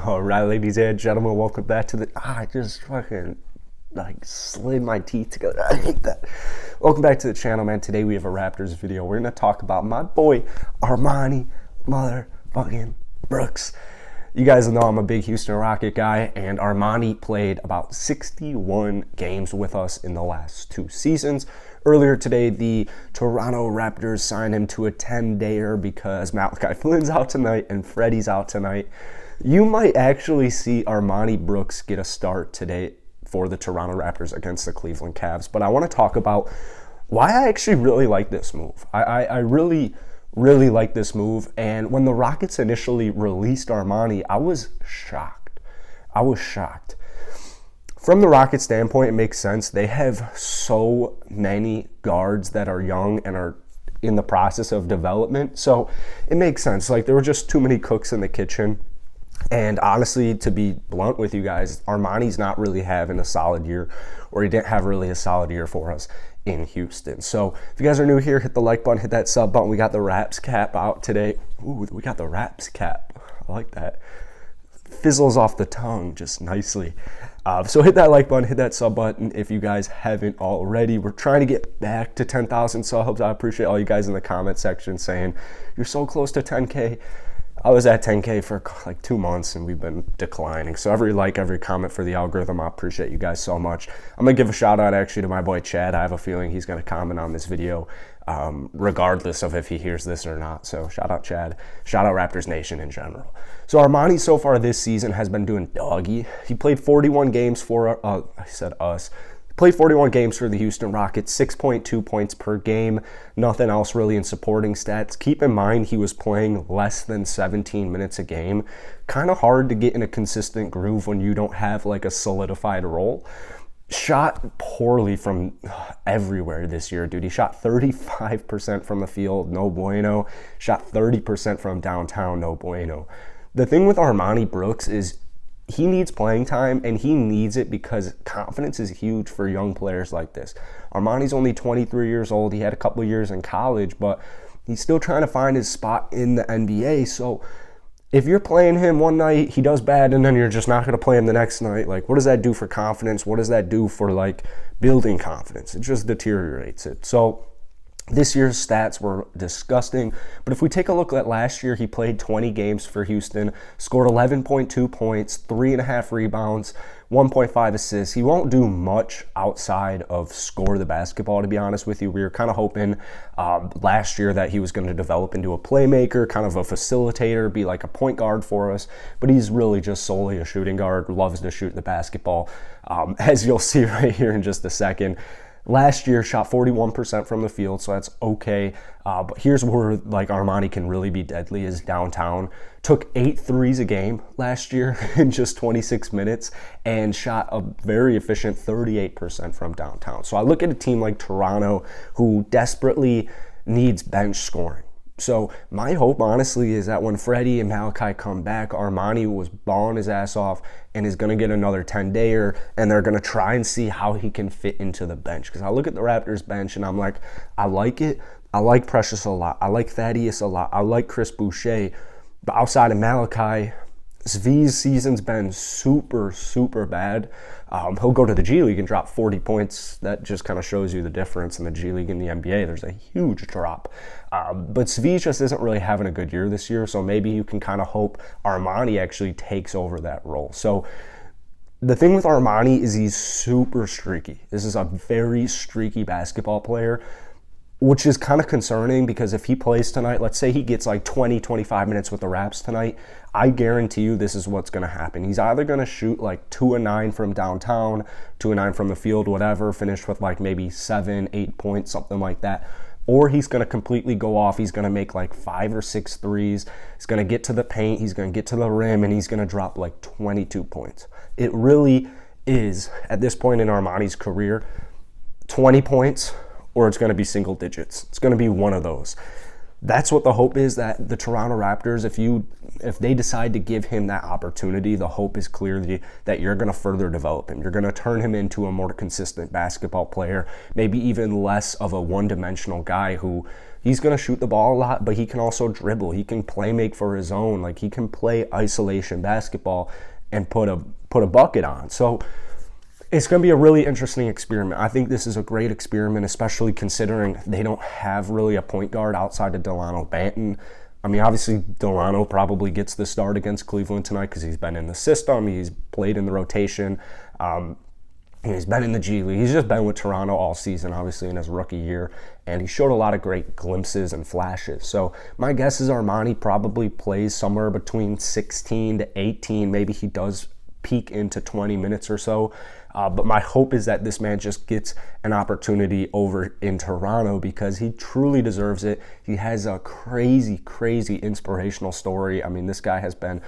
All right, ladies and gentlemen, welcome back to the. I just fucking slid my teeth together. I hate that. Welcome back to the channel, man. Today we have a Raptors video. We're gonna talk about my boy Armoni motherfucking Brooks. You guys know I'm a big Houston Rocket guy, and Armoni played about 61 games with us in the last 2 seasons. Earlier today, the Toronto Raptors signed him to a 10-dayer because Malachi Flynn's out tonight and Freddie's out tonight. You might actually see Armoni Brooks get a start today for the Toronto Raptors against the Cleveland Cavs. But I want to talk about why I actually really like this move. I really like this move. And when the Rockets initially released Armoni, I was shocked. From the Rockets standpoint, it makes sense. They have so many guards that are young and are in the process of development. So it makes sense. Like, there were just too many cooks in the kitchen. And honestly, to be blunt with you guys, Armoni's not really having a solid year, or he didn't have really a solid year for us in Houston. So if you guys are new here, hit the like button, hit that sub button. We got the Raps cap out today. Ooh, we got the Raps cap. I like that. Fizzles off the tongue just nicely. So hit that like button, hit that sub button if you guys haven't already. We're trying to get back to 10,000 subs. I appreciate all you guys in the comment section saying you're so close to 10K. I was at 10K for like 2 months and we've been declining. So every like, every comment for the algorithm, I appreciate you guys so much. I'm going to give a shout out actually to my boy Chad. I have a feeling he's going to comment on this video regardless of if he hears this or not. So shout out Chad. Shout out Raptors Nation in general. So Armoni so far this season has been doing doggy. He played 41 games for, I said us. Played 41 games for the Houston Rockets, 6.2 points per game, nothing else really in supporting stats. Keep in mind he was playing less than 17 minutes a game. Kind of hard to get in a consistent groove when you don't have like a solidified role. Shot poorly from everywhere this year, dude. He shot 35% from the field, no bueno. Shot 30% from downtown, no bueno. The thing with Armoni Brooks is he needs playing time, and he needs it because confidence is huge for young players like this. Armoni's only 23 years old. He had a couple of years in college, but he's still trying to find his spot in the NBA. So if you're playing him one night, he does bad, and then you're just not going to play him the next night, like, what does that do for confidence? What does that do for, like, building confidence? It just deteriorates it. So this year's stats were disgusting, but if we take a look at last year, he played 20 games for Houston, scored 11.2 points, 3.5 rebounds, 1.5 assists. He won't do much outside of score the basketball, to be honest with you. We were kind of hoping last year that he was going to develop into a playmaker, kind of a facilitator, be like a point guard for us, but he's really just solely a shooting guard, loves to shoot the basketball, as you'll see right here in just a second. Last year, shot 41% from the field, so that's okay. But here's where like Armoni can really be deadly is downtown. Took 8 threes a game last year in just 26 minutes and shot a very efficient 38% from downtown. So I look at a team like Toronto who desperately needs bench scoring. So my hope, honestly, is that when Freddie and Malachi come back, Armoni was balling his ass off and is going to get another 10-dayer, and they're going to try and see how he can fit into the bench. Because I look at the Raptors bench, and I'm like, I like it. I like Precious a lot. I like Thaddeus a lot. I like Chris Boucher. But outside of Malachi, Svi's season's been super bad. He'll go to the G League and drop 40 points. That just kind of shows you the difference in the G League and the NBA. There's a huge drop. But Svi just isn't really having a good year this year, so maybe you can kind of hope Armoni actually takes over that role. So the thing with Armoni is he's super streaky. This is a very streaky basketball player, which is kind of concerning because if he plays tonight, let's say he gets like 20-25 minutes with the Raps tonight, I guarantee you this is what's going to happen. He's either going to shoot like 2 of 9 from downtown, 2 of 9 from the field, whatever, finish with like maybe 7-8 points, something like that. Or he's going to completely go off. He's going to make like 5 or 6 threes. He's going to get to the paint. He's going to get to the rim, and he's going to drop like 22 points. It really is, at this point in Armoni's career, 20 points, or it's going to be single digits. It's going to be one of those. that's what the hope is, that the Toronto Raptors, if they decide to give him that opportunity, the hope is clearly that you're going to further develop him. You're going to turn him into a more consistent basketball player, maybe even less of a one-dimensional guy who he's going to shoot the ball a lot, but he can also dribble. He can play make for his own. Like, he can play isolation basketball and put a bucket on. So it's going to be a really interesting experiment. I think this is a great experiment, especially considering they don't have really a point guard outside of Delano Banton. I mean, obviously, Delano probably gets the start against Cleveland tonight because he's been in the system. He's played in the rotation. He's been in the G League. He's just been with Toronto all season, obviously, in his rookie year. And he showed a lot of great glimpses and flashes. So my guess is Armoni probably plays somewhere between 16 to 18. Maybe he does peak into 20 minutes or so. But my hope is that this man just gets an opportunity over in Toronto because he truly deserves it. He has a crazy, crazy inspirational story. I mean, this guy has been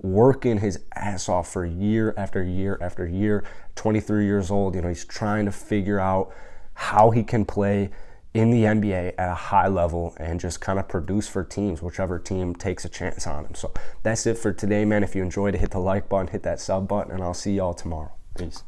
working his ass off for year after year after year. 23 years old, he's trying to figure out how he can play in the NBA at a high level and just kind of produce for teams, whichever team takes a chance on him. So that's it for today, man. If you enjoyed it, hit the like button, hit that sub button, and I'll see y'all tomorrow. Peace.